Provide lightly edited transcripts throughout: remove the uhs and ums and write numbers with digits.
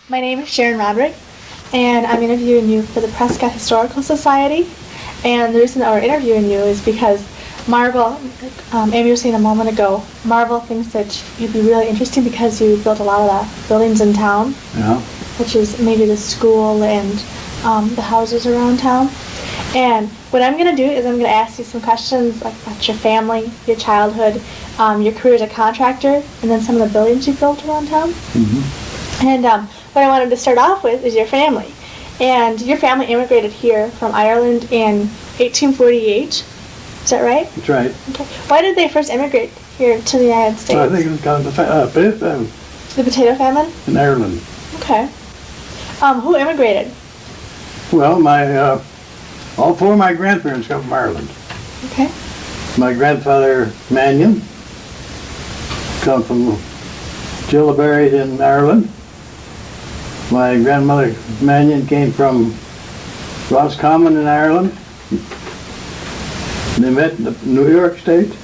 My name is Sharon Roderick, and I'm interviewing you for the Prescott Historical Society. And the reason that we're interviewing you is because Marvel, Amy was saying a moment ago, Marvel thinks that you'd be really interesting because you built a lot of the buildings in town, Yeah. which is maybe the school and the houses around town. And what I'm going to do is I'm going to ask you some questions like about your family, your childhood, your career as a contractor, and then some of the buildings you built around town. Mm-hmm. And what I wanted to start off with is your family. And your family immigrated here from Ireland in 1848. Is that right? That's right. Okay. Why did they first immigrate here to the United States? I think it was called the potato famine The potato famine? in Ireland. Okay. Who immigrated? Well, all four of my grandparents come from Ireland. Okay. My grandfather, Manion, come from Gilliberry in Ireland. My grandmother, Manion, came from Roscommon in Ireland. They met in New York State,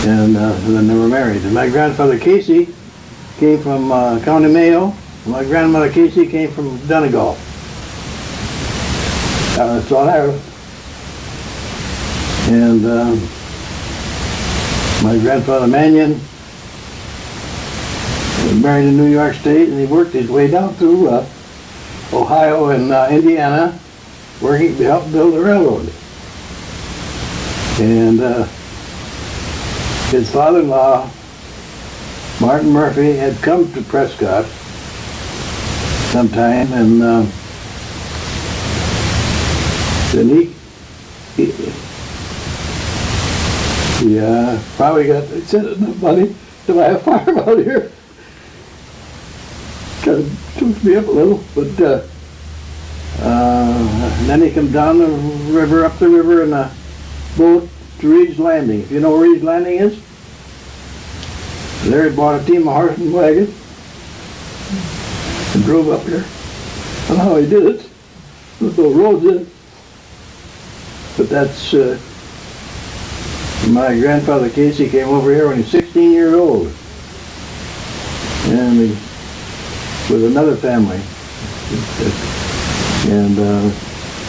and then they were married. And my grandfather, Casey, came from County Mayo. My grandmother, Casey, came from Donegal. It's on Ireland. And my grandfather, Manion, was married in New York State, and he worked his way down through Ohio and Indiana, working to help build the railroad. And his father-in-law, Martin Murphy, had come to Prescott sometime, and then he probably sent enough money to buy a farm out here. Kind of took me up a little, but then he come down the river, up the river in a boat to Reed's Landing. If you know where Reed's Landing is? There he bought a team of horse and wagon and drove up here. I don't know how he did it. There's no roads in it. But that's, my grandfather Casey came over here when he was 16 years old. And he, with another family. And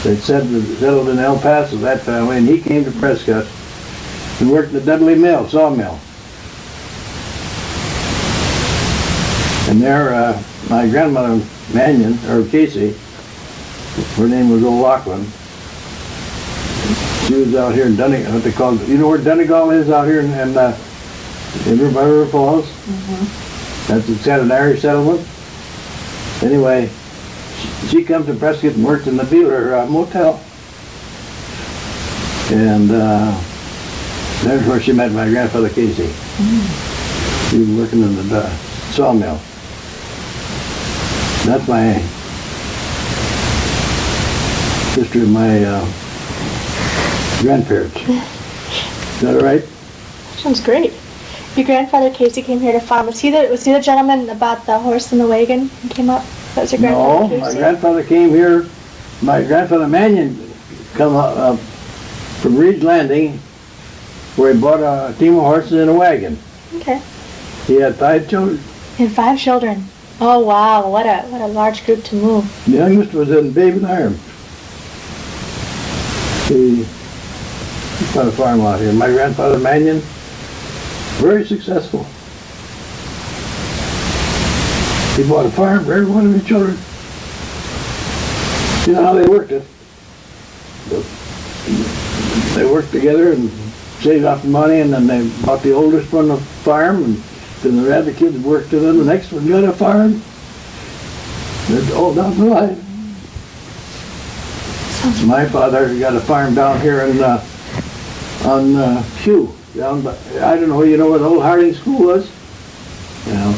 they settled in El Paso, that family, and he came to Prescott and worked in the Dudley Mill, sawmill. And there, my grandmother, Manion, or Casey, her name was O'Loughlin. She was out here in Donegal, what they call it. You know where Donegal is out here in River Falls? Mm-hmm. It's got an Irish settlement. Anyway, she come to Prescott and worked in the Beeler motel. And there's where she met my grandfather Casey. Mm-hmm. He was working in the sawmill. That's my history of my grandparents. Is that all right? Sounds great. Your grandfather Casey came here to farm. Was he the gentleman about the horse and the wagon who came up? That was your grandfather Casey? No, my grandfather came here. My grandfather Manion come up from Reed's Landing, where he bought a team of horses and a wagon. Okay. He had 5 children. He had 5 children. Oh wow, what a large group to move. The youngest was in baby arms. He bought a farm out here. My grandfather Manion, very successful. He bought a farm for every one of his children. You know how they worked it? They worked together and saved up the money, and then they bought the oldest one a farm, and then the other kids worked to them. The next one got a farm. They're all down the line. My father got a farm down here on Kew. Down by, I don't know, you know where the old Harding School was? You know,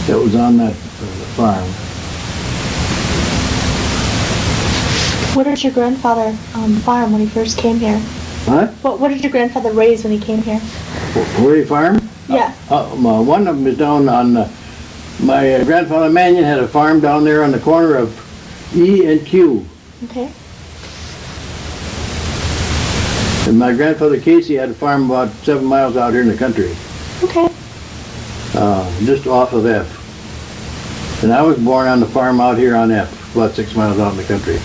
that was on that farm. What did your grandfather farm when he first came here? What? What did your grandfather raise when he came here? Where he farmed? Yeah. One of them is down on, my grandfather Manion had a farm down there on the corner of E and Q. Okay. And my grandfather Casey had a farm about 7 miles out here in the country. Okay. Just off of F. And I was born on the farm out here on F, about 6 miles out in the country.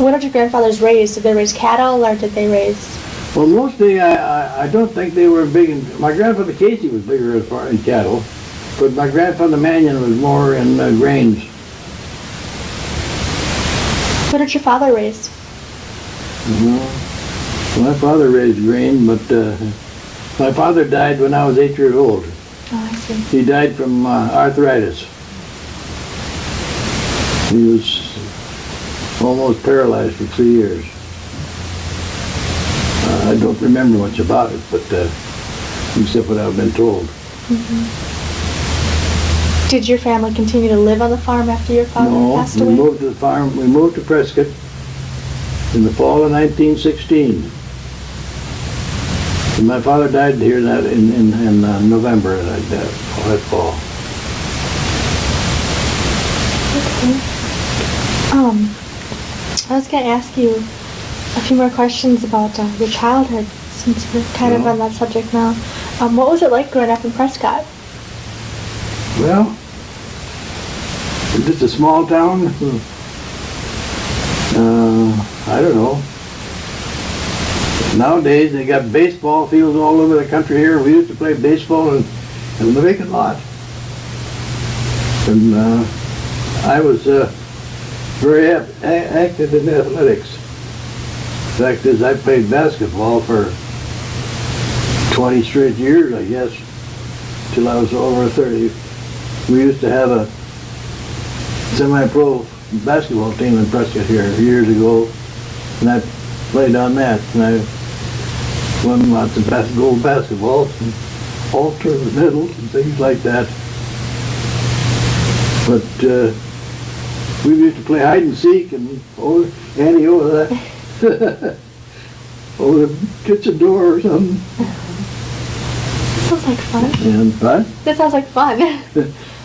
What did your grandfathers raise? Did they raise cattle or did they raise? Well, mostly I don't think they were big in, my grandfather Casey was bigger as far in cattle, but my grandfather Manion was more in grains. What did your father raise? Well, my father raised grain, but my father died when I was 8 years old. Oh, I see. He died from arthritis. He was almost paralyzed for 3 years. I don't remember much about it, but except what I've been told. Did your family continue to live on the farm after your father passed away? No, we moved to the farm. We moved to Prescott in the fall of 1916. And my father died here in November of that fall. I was going to ask you a few more questions about your childhood, since we're kind of on that subject now. What was it like growing up in Prescott? Well, it's just a small town. I don't know. Nowadays they got baseball fields all over the country here. We used to play baseball in the vacant lot. And I was very active in athletics. The fact is, I played basketball for 20 straight years, I guess, till I was over 30. We used to have a semi-pro basketball team in Prescott here years ago, and I played on that, and I won lots of gold basketballs and all tournament medals and things like that. But we used to play hide and seek and Annie over that over the kitchen door or something. Sounds like fun. And what? That sounds like fun.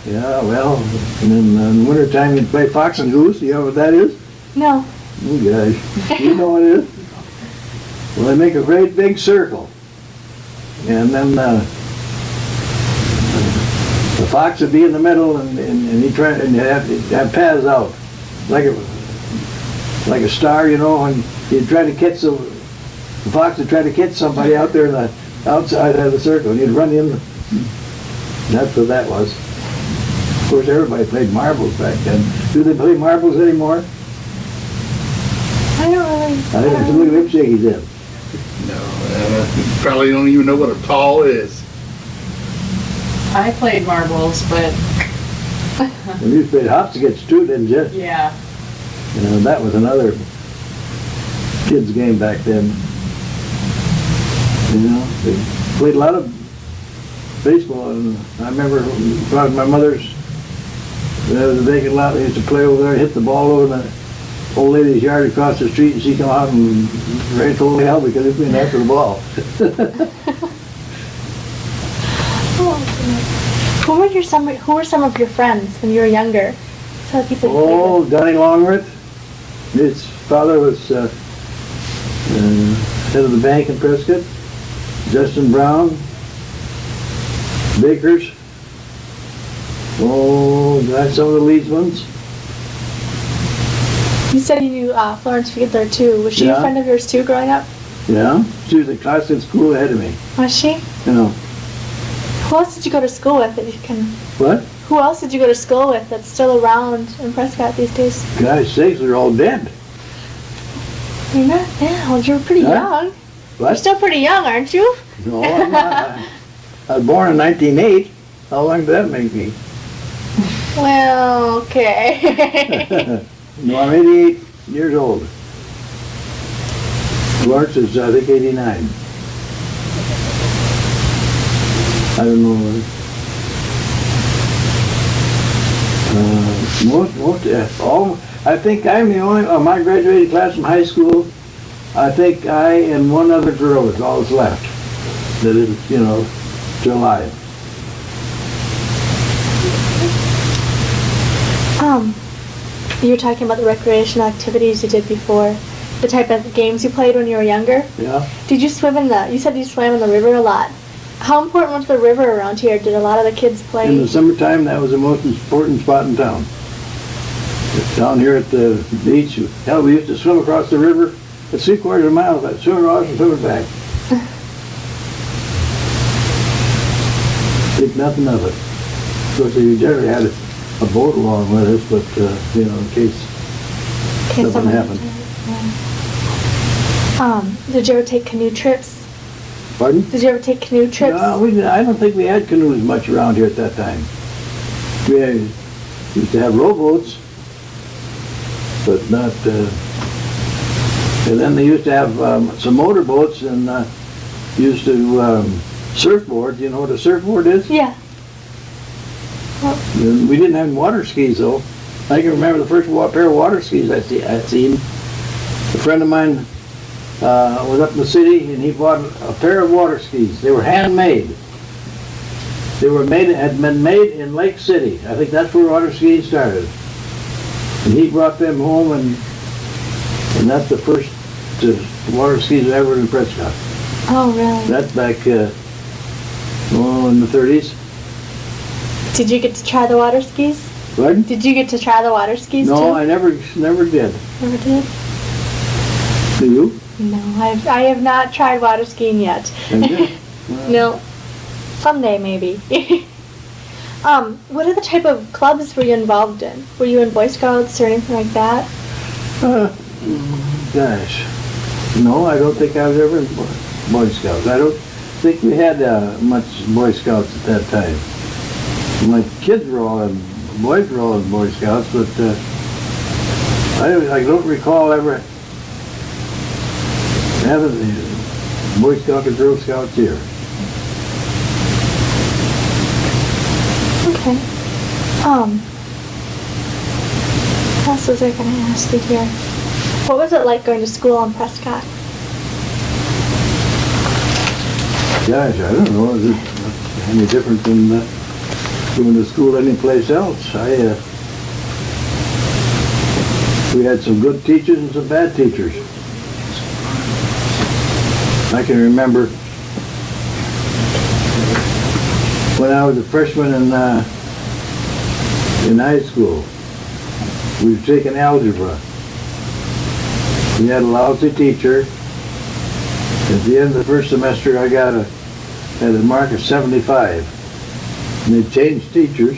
Yeah, well, and then in the wintertime you'd play fox and goose. You know what that is? No. You guys, you know what it is? Well, they make a great big circle, and then the fox would be in the middle, and he tried and have paths out, like a star, you know, and he'd try to catch the fox would try to catch somebody out there in the outside of the circle, and he'd run in. That's what that was. Of course, everybody played marbles back then. Do they play marbles anymore? I don't really. I think it's a little lip shaky then. No, probably don't even know what a tall is. I played marbles, but And you played hopscotch too, didn't you? yeah. You know, that was another kids' game back then. You know, they played a lot of baseball, and I remember my mother's, there was a vacant lot, they used to play over there, hit the ball over the old lady's yard across the street, and she come out and ran holy hell because it been after the ball. Who were some of your friends when you were younger? So people you played with. Donnie Longworth. His father was head of the bank in Prescott. Justin Brown. Bakers. Got some of the Leedsmans. You said you knew Florence Fiedler too. Was she a Yeah. friend of yours too growing up? Yeah, she was a class in school ahead of me. Was she? You know. Who else did you go to school with that you can... What? Who else did you go to school with that's still around in Prescott these days? Gosh sakes, they're all dead. You're not that old. You're pretty Huh? young. You're What? still pretty young, aren't you? No, I'm not. I was born in 1908. How long did that make me? Well, okay. No, I'm 88 years old. Florence is, I think, 89. I don't know. I think I'm the only, of my graduating class from high school, I think I and one other girl is all that's left that is, you know, still alive. You were talking about the recreational activities you did before, the type of games you played when you were younger. Yeah? Did you swim in the, you said you swam in the river a lot. How important was the river around here? Did a lot of the kids play? In the summertime, that was the most important spot in town. Down here at the beach, hell, we used to swim across the river at 3/4 of a mile, but swim across and swim back. Think nothing of it. Of course, we generally had a boat along with us, but, you know, in case something happened. Did you ever take canoe trips? Pardon? Did you ever take canoe trips? No, I don't think we had canoes much around here at that time. We used to have rowboats, but not, and then they used to have some motorboats and used to surfboard. You know what a surfboard is? Yeah. And we didn't have water skis though. I can remember the first pair of water skis I'd seen. A friend of mine was up in the city and he bought a pair of water skis. They were handmade. They had been made in Lake City. I think that's where water skiing started. And he brought them home and that's the first water skis ever in Prescott. Oh, really? That's back, in the 30s. Did you get to try the water skis? Pardon? Did you get to try the water skis too? No, I never did. Never did? Do you? No, I have not tried water skiing yet. No. Someday maybe. What other type of clubs were you involved in? Were you in Boy Scouts or anything like that? Gosh. No, I don't think I was ever in Boy Scouts. I don't think we had much Boy Scouts at that time. My kids were all in, boys were all in Boy Scouts, but I don't recall ever having Boy Scout or Girl Scouts here. Okay. What else was I going to ask you here? What was it like going to school in Prescott? Gosh, I don't know. Is it any different than going to school anyplace else? We had some good teachers and some bad teachers. I can remember when I was a freshman in high school, we were taking algebra. We had a lousy teacher. At the end of the first semester, I had a mark of 75. And they changed teachers.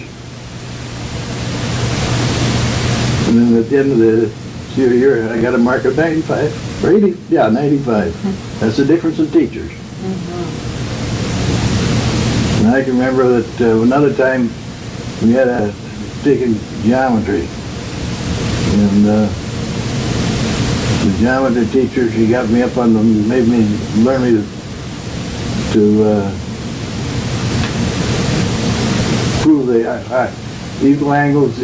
And then at the end of the senior year, I got a mark of 95. Or 80, yeah, 95. That's the difference in teachers. And I can remember that another time we had taken geometry. And the geometry teacher, she got me up on them, made me learn me to prove the equal angles,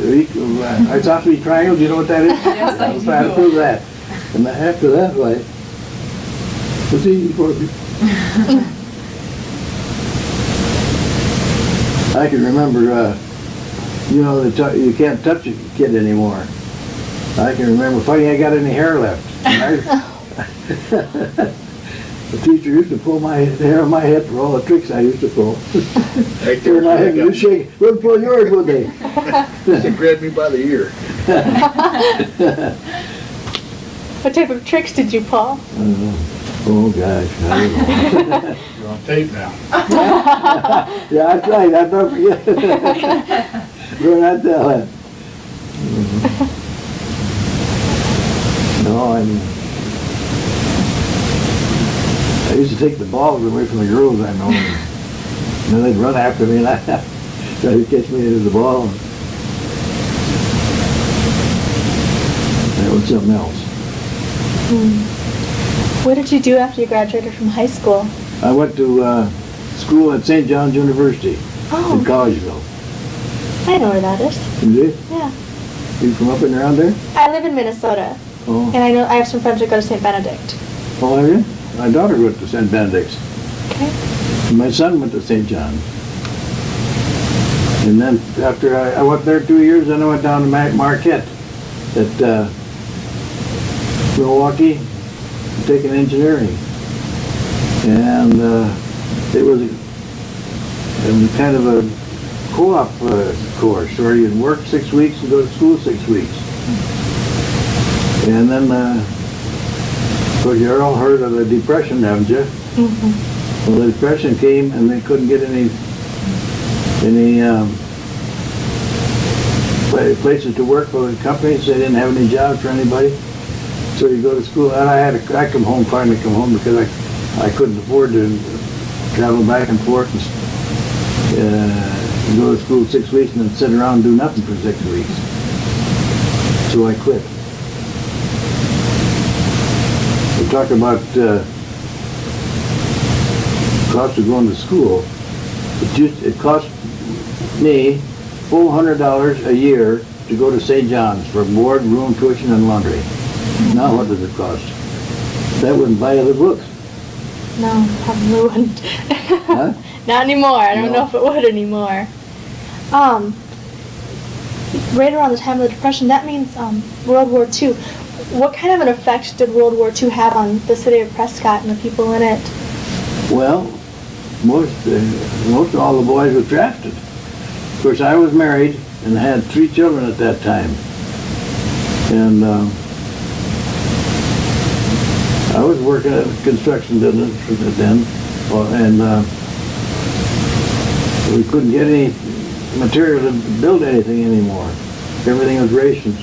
isosceles triangles. You know what that is? Yes, I was trying to prove that. And after that, like, it was easy for me. I can remember, you know, you can't touch a kid anymore. I can remember fighting I got any hair left. The teacher used to pull the hair on my head for all the tricks I used to pull. Turn my head, you shake, wouldn't pull yours, would they? They grabbed me by the ear. What type of tricks did you pull? Oh gosh, I don't know. You're on tape now. Yeah, that's right, I don't forget. Better not tell that. No, I used to take the balls away from the girls I know. And then they'd run after me and try to catch me into the ball. That was something else. What did you do after you graduated from high school? I went to school at St. John's University in Oh, Collegeville. I know where that is. You did? Yeah. You from up and around there? I live in Minnesota, Oh, and I have some friends that go to St. Benedict. oh, have you? My daughter went to St. Benedict's. Okay. And my son went to St. John's. And then after I went there 2 years, then I went down to Marquette at Milwaukee, taking engineering. And it was kind of a co-op course where you'd work 6 weeks and go to school 6 weeks. And then, of course, you all heard of the Depression, haven't you? Mm-hmm. Well, the Depression came and they couldn't get any places to work for the companies. They didn't have any jobs for anybody. So you go to school, and I finally come home because I couldn't afford to travel back and forth and go to school 6 weeks and then sit around and do nothing for 6 weeks. So I quit. We talk about cost of going to school. It cost me $400 a year to go to St. John's for board, room, tuition, and laundry. Now what does it cost? That wouldn't buy other books. No, probably wouldn't. Huh? Not anymore. I don't No. know if it would anymore. Right around the time of the Depression, that means World War II. What kind of an effect did World War II have on the city of Prescott and the people in it? Well, most all the boys were drafted. Of course, I was married and had 3 children at that time. And I was working at a construction business then, and we couldn't get any material to build anything anymore. Everything was rations.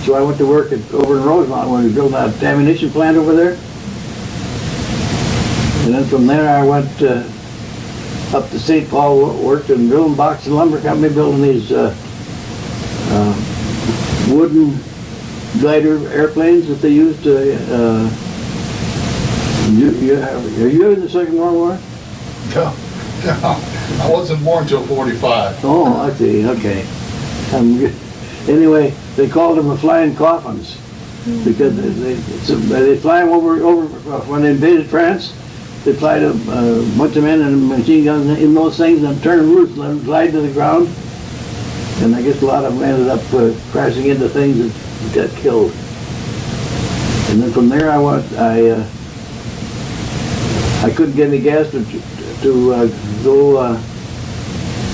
So I went to work over in Rosemont when we built that ammunition plant over there. And then from there I went up to St. Paul, worked in Drill Box and Lumber Company building these wooden glider airplanes that they used to, are you in the Second World War? No, I wasn't born till 45. Oh, I see, okay. Anyway, they called them the flying coffins because they fly them over when they invaded France. They fly a bunch of men and machine guns in those things and turn them loose and let them glide to the ground. And I guess a lot of them ended up crashing into things that got killed. And then from there I couldn't get any gas to go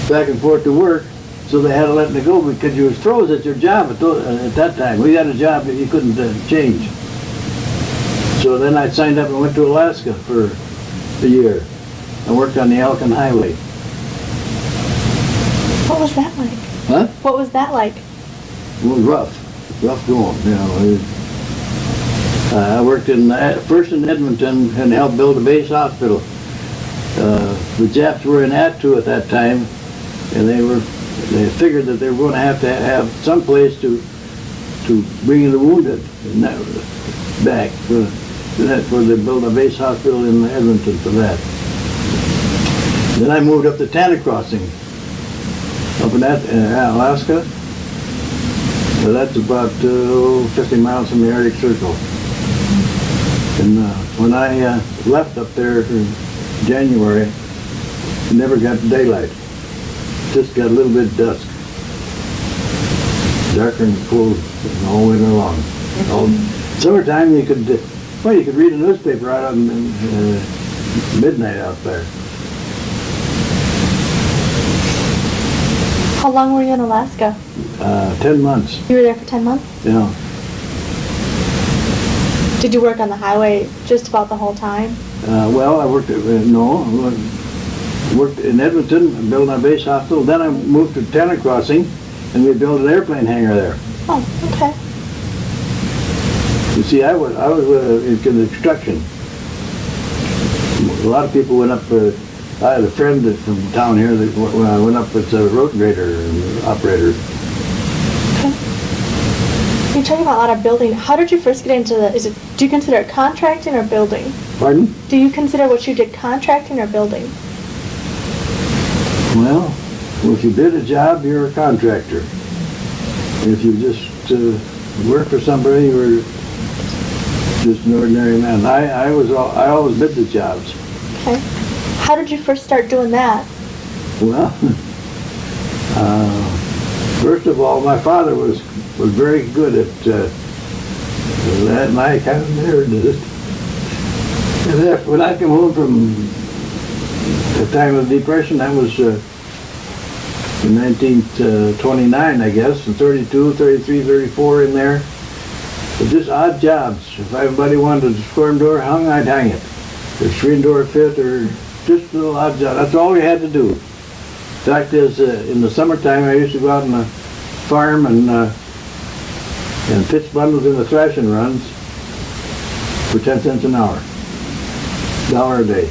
back and forth to work, so they had to let me go because you was froze at your job at that time. We had a job that you couldn't change. So then I signed up and went to Alaska for a year. I worked on the Elkin Highway. What was that like? Huh? What was that like? It was rough going, you know. I worked first in Edmonton and helped build a base hospital. The Japs were in Attu at that time, and they figured that they were going to have some place to bring in the wounded back for they built a base hospital in Edmonton for that. Then I moved up to Tanner Crossing, up in Alaska. So that's about 50 miles from the Arctic Circle. And when I left up there in January, it never got daylight. Just got a little bit dusk. Darker and cold all winter long. Summertime you could read a newspaper out on midnight out there. How long were you in Alaska? 10 months. You were there for 10 months? Yeah. Did you work on the highway just about the whole time? Well, I worked worked in Edmonton, building a base hospital. Then I moved to Tanner Crossing, and we built an airplane hangar there. Oh, okay. You see, I was in construction. A lot of people went up. I had a friend from town here that went up as a road grader operator. Okay. You're talking about a lot of building. How did you first get into do you consider it contracting or building? Pardon? Do you consider what you did contracting or building? Well, if you did a job, you're a contractor. If you just work for somebody, you were just an ordinary man. I always did the jobs. Okay. How did you first start doing that? Well, first of all, my father was very good at that, and I kind of never did it. And when I come home from the time of the Depression, that was in 1929, I guess, and 32, 33, 34 in there. But just odd jobs. If anybody wanted a square door hung, I'd hang it. Or screen door fit, or just a little odd job. That's all you had to do. Fact is, in the summertime, I used to go out on the farm and pitch bundles in the thrashing runs for 10 cents an hour. $1 a day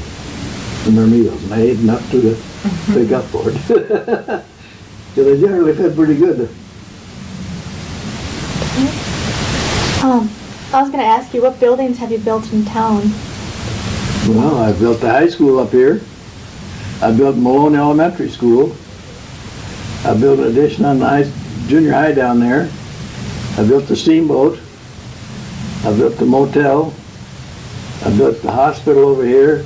in their meals. And I ate enough to make up for it. So they generally fed pretty good. I was going to ask you, what buildings have you built in town? Well, I built the high school up here. I built Malone Elementary School. I built an addition on the junior high down there. I built the steamboat. I built the motel. I built the hospital over here.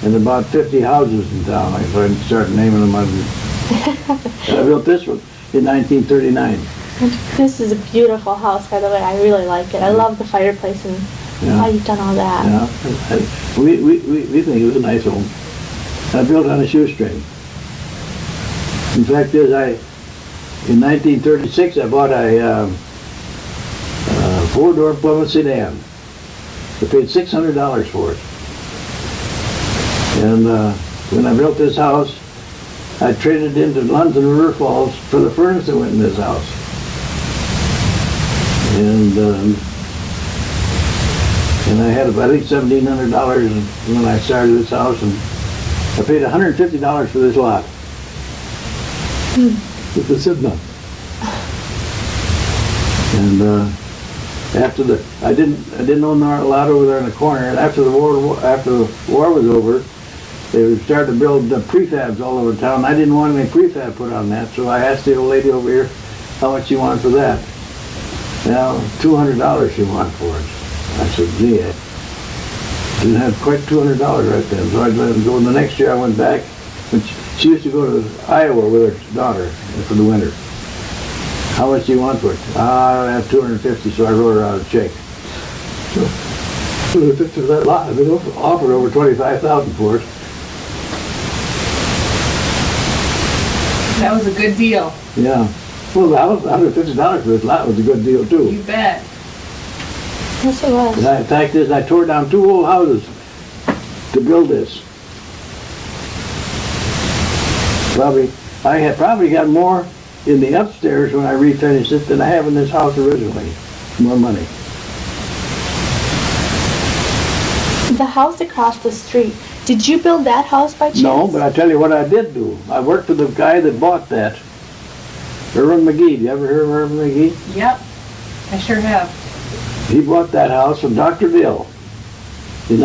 And about 50 houses in town. I can start naming them. I built this one in 1939. This is a beautiful house, by the way. I really like it. I love the fireplace and how you've done all that. Yeah, we think it was a nice home. I built on a shoestring. In fact, in 1936, I bought a four-door Plymouth sedan. I paid $600 for it. And when I built this house, I traded into London River Falls for the furnace that went in this house. And I had, I think, $1,700 when I started this house, and I paid $150 for this lot. With the sitting. And after I didn't own a lot over there in the corner. And after the war was over, they started to build prefabs all over town. I didn't want any prefab put on that, so I asked the old lady over here how much she wanted for that. Now, $200 she wanted for it. I said, gee, I didn't have quite $200 right then, so I let him go. And the next year I went back, and she used to go to Iowa with her daughter for the winter. How much do you want for it? I have $250, so I wrote her out a check. So, $250 for that lot. I've been offered over $25,000 for it. That was a good deal. Yeah. Well, the house, $150 for this lot was a good deal too. You bet. Yes, it was. The fact is, I tore down 2 old houses to build this. I had probably got more in the upstairs when I refinished it than I have in this house originally. More money. The house across the street, did you build that house by chance? No, but I tell you what I did do. I worked for the guy that bought that. Irvin McGee. You ever hear of Irvin McGee? Yep, I sure have. He bought that house from Dr. Bill. I was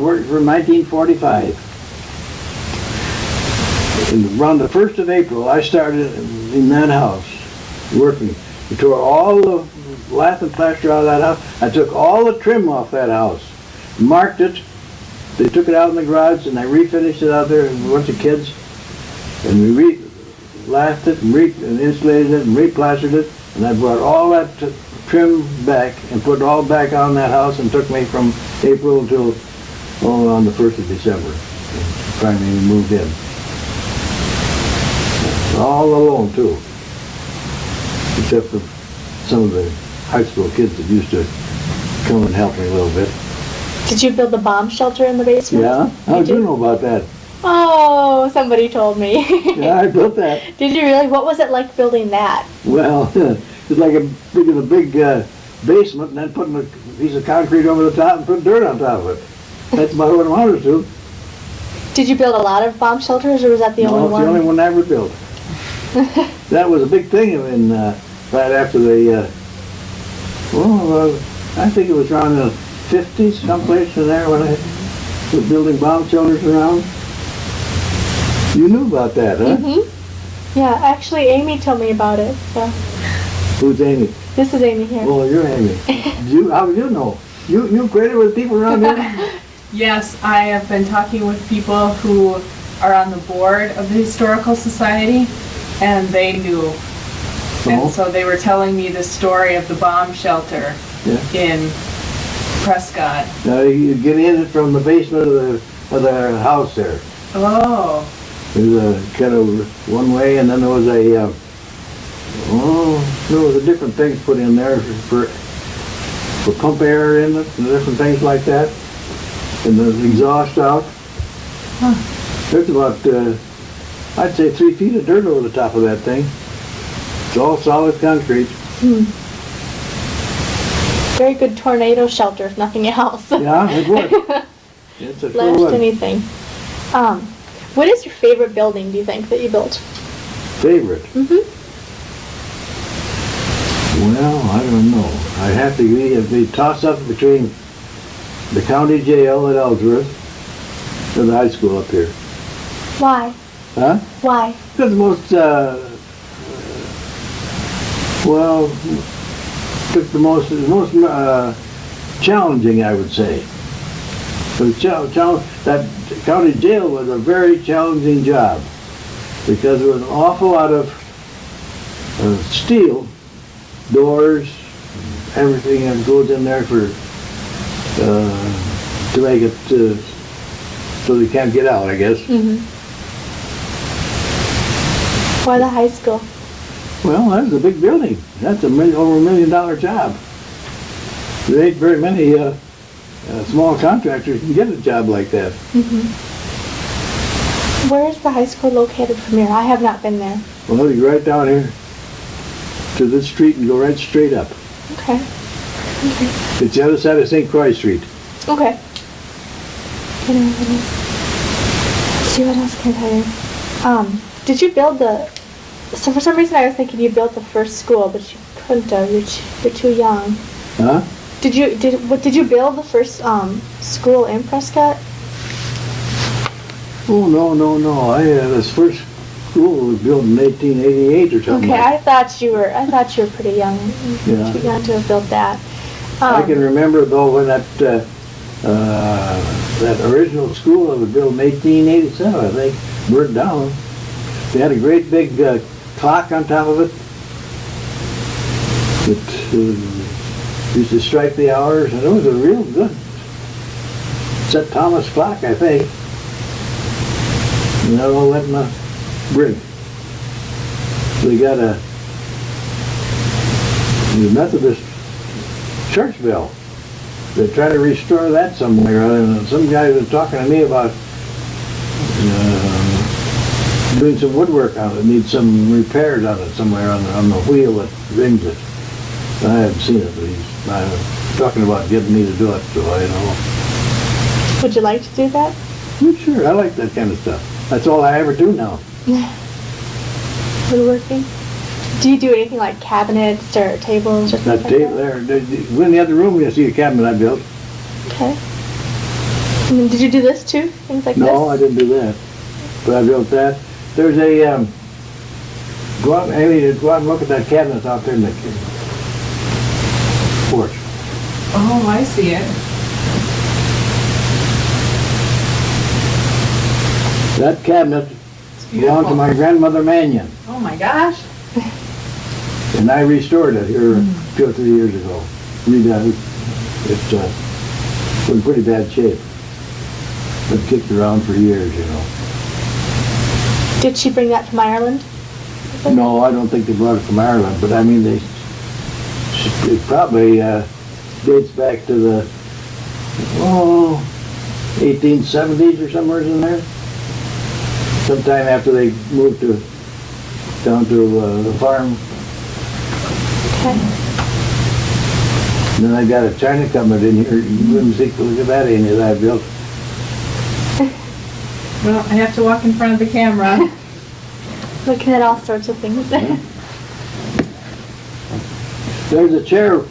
working for him in 1945. And around the 1st of April, I started in that house working. We tore all the lath and plaster out of that house. I took all the trim off that house, marked it. They took it out in the garage, and I refinished it out there with a bunch of kids. And we lathed it and insulated it and replastered it. And I brought all that trim back and put it all back on that house, and took me from April until around the 1st of December. Finally we moved in. All alone too. Except for some of the high school kids that used to come and help me a little bit. Did you build the bomb shelter in the basement? Yeah? How did you know about that? Oh, somebody told me. Yeah, I built that. Did you really? What was it like building that? Well, it's like a big basement, and then putting a piece of concrete over the top and putting dirt on top of it. That's about what I wanted to. Did you build a lot of bomb shelters, or was that the only No, one? it's the only one I ever built. That was a big thing in right after the, I think it was around the 50s, someplace in there when I was building bomb shelters around. You knew about that, huh? Mm-hmm. Yeah, actually Amy told me about it, so. Who's Amy? This is Amy here. Oh, you're Amy. How do you know? You acquainted with people around here? Yes, I have been talking with people who are on the board of the Historical Society, and they knew. And so they were telling me the story of the bomb shelter in Prescott. Now you get in it from the basement of the house there. Oh, There's a kind of one way, and then there was a, there was a different things put in there for pump air in it, and different things like that, and the exhaust out. There's about, I'd say 3 feet of dirt over the top of that thing. It's all solid concrete. Very good tornado shelter, if nothing else. Yeah, it would. It's a Last wood. anything. What is your favorite building, do you think, that you built? Favorite? Mm-hmm. Well, I don't know. I'd have to be toss up between the county jail at Ellsworth and the high school up here. Why? Huh? Why? Because the most, took the most challenging, I would say. The that county jail was a very challenging job because there was an awful lot of steel, doors, everything that goes in there for to make it so they can't get out, I guess. Mm-hmm. Why the high school? Well, that's a big building. That's over $1 million job. There ain't very many small contractors can get a job like that. Mm-hmm. Where is the high school located from here? I have not been there. Well, you go right down here to this street and go right straight up. Okay. Okay. It's the other side of St. Croix Street. Okay. See what else can I tell you? Did you build so for some reason I was thinking you built the first school, but you couldn't have. You're too young. Huh? Did you build the first school in Prescott? Oh, no. This first school was built in 1888 or something. Okay, like I thought you were pretty young. Yeah. Too young to have built that. I can remember though when that original school that was built in 1887, I think, burned down. They had a great big clock on top of it that used to strike the hours, and it was a real good St. Thomas clock, I think. And that all went in a brick. They got the Methodist church bell. They're trying to restore that somewhere. And some guy was talking to me about doing some woodwork on it. Needs some repairs on it somewhere on the wheel that rings it. I haven't seen it, but he's talking about getting me to do it, so I don't know. Would you like to do that? Yeah, sure, I like that kind of stuff. That's all I ever do now. Woodworking? Do you do anything like cabinets or tables or That things like table that? there, go in the other room, you'll see a cabinet I built. Okay. And then did you do this too? Things like this? No, I didn't do that, but I built that. There's a, go out and look at that cabinet out there in the porch. oh, I see it. That cabinet It's belonged to beautiful. my grandmother Manion, Oh my gosh. and I restored it here 2 or 3 years ago. Redone it. It's in pretty bad shape. Been kicked around for years, you know. Did she bring that from Ireland? No, I don't think they brought it from Ireland, but I mean, it probably dates back to the 1870s or somewhere in there. Sometime after they moved down to the farm. Okay. And then I got a China cabinet in here. You wouldn't think, look at that, ain't it, I built. Well, I have to walk in front of the camera. Looking at all sorts of things. There's a chair.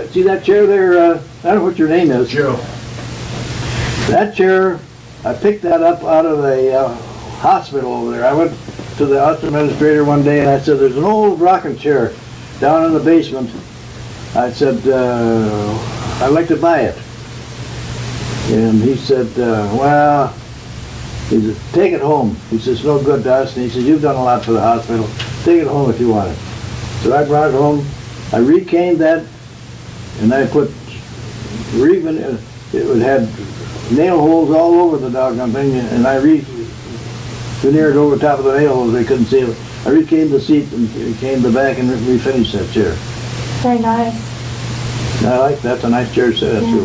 See that chair there? I don't know what your name is. Joe. That chair, I picked that up out of a hospital over there. I went to the hospital administrator one day and I said, there's an old rocking chair down in the basement. I said, I'd like to buy it. And he said, well, he said, take it home. He says, it's no good to us. And he says, you've done a lot for the hospital. Take it home if you want it. So I brought it home. I recaned that, and I put, it had nail holes all over the doggone thing, and I Been near it over the top of the nail, they couldn't see it. I recame the seat and came the back and refinished that chair. Very nice. I like that's a nice chair set Yeah. too.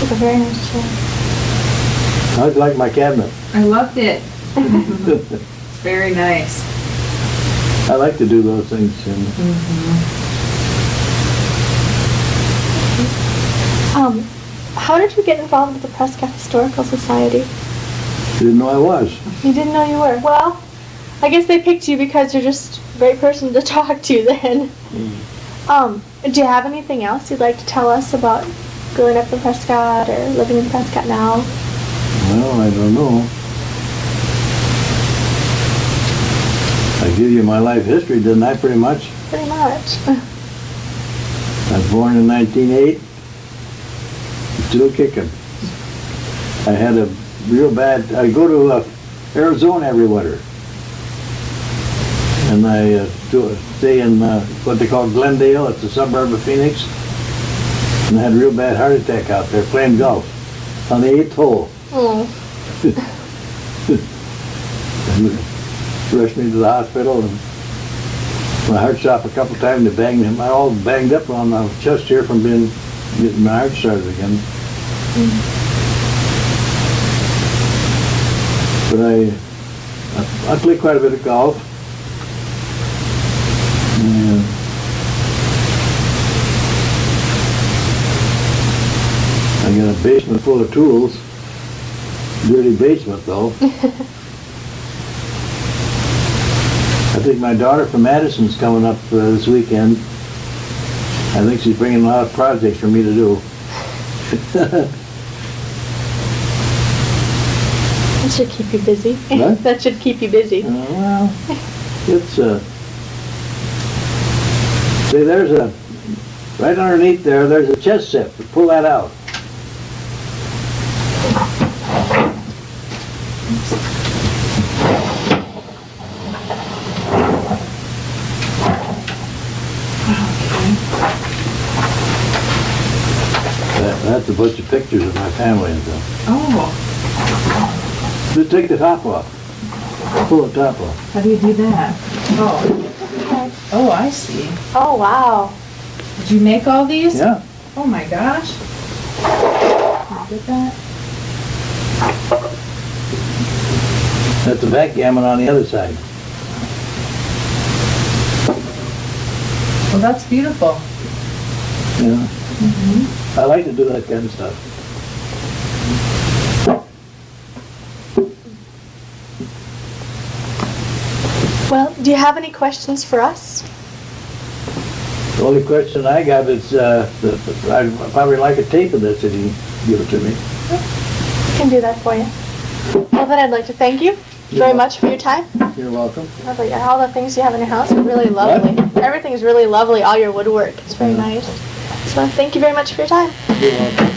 It's a very nice chair. I like my cabinet. I loved it. It's very nice. I like to do those things. And How did you get involved with the Prescott Historical Society? didn't know I was. You didn't know you were. Well, I guess they picked you because you're just a great person to talk to then. Do you have anything else you'd like to tell us about growing up in Prescott or living in Prescott now? Well, I don't know. I give you my life history, didn't I, pretty much? Pretty much. I was born in 1908. Still kicking. I had a real bad, I go to Arizona every winter. And I stay in what they call Glendale. It's a suburb of Phoenix. And I had a real bad heart attack out there playing golf on the 8th hole. Oh. Rushed me to the hospital and my heart stopped a couple times. They banged me. I'm all banged up on my chest here from getting my heart started again. But I play quite a bit of golf. And I got a basement full of tools. Dirty basement though. I think my daughter from Madison's coming up this weekend. I think she's bringing a lot of projects for me to do. That should keep you busy. What? That should keep you busy. Well, it's see, there's right underneath there's a chest set. Pull that out. That's a bunch of pictures of my family and stuff. Oh, Just take the top off. Pull the top off. how do you do that? Oh. Oh, I see. Oh, wow. Did you make all these? Yeah. Oh my gosh. Did you get that? That's the backgammon on the other side. Well, that's beautiful. Yeah. I like to do that kind of stuff. Well, do you have any questions for us? The only question I got is, I'd probably like a tape of this if you give it to me. I can do that for you. Well, then I'd like to thank you very much for your time. You're welcome. Lovely. All the things you have in your house are really lovely. Everything is really lovely. All your woodwork is very nice. So thank you very much for your time. You're welcome.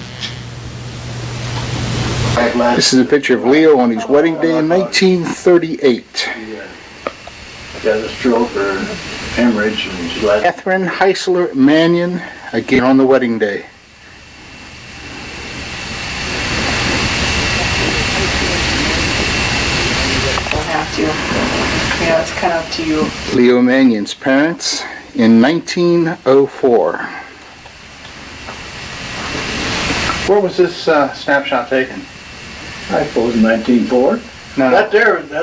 This is a picture of Leo on his wedding day in 1938. Got a stroke or hemorrhage and she's like, Catherine Heisler Manion, again on the wedding day. Don't have to. Yeah, it's kind of up to you. Leo Manion's parents in 1904. Where was this snapshot taken? I suppose in 1904. No, That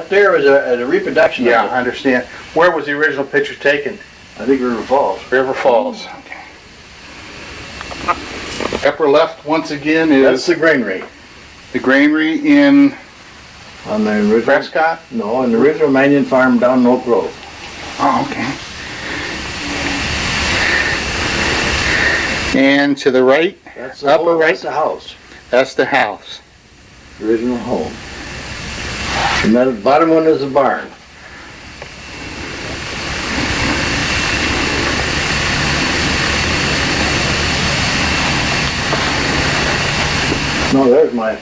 there was a reproduction Yeah, of I understand. Where was the original picture taken? it. I think River Falls. River Falls. Okay. Upper left once again That's is the granary. the granary in On the original, Prescott. no, on the original Manion farm down in Oak Grove. Oh, okay. And to the right, That's the Upper whole, right. that's the house. that's the house. The original home. And then the bottom one is the barn. No, there's my,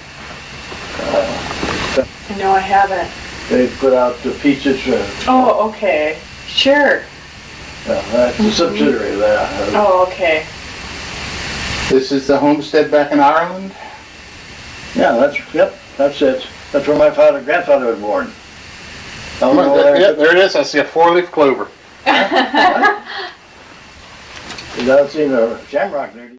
I know I haven't. they put out the peaches, Oh, okay. Sure. that's a subsidiary of that. Oh, okay. This is the homestead back in Ireland. Yeah, that's it. That's where my grandfather was born. Yeah, there it is. I see a 4-leaf clover. You don't see the shamrock there.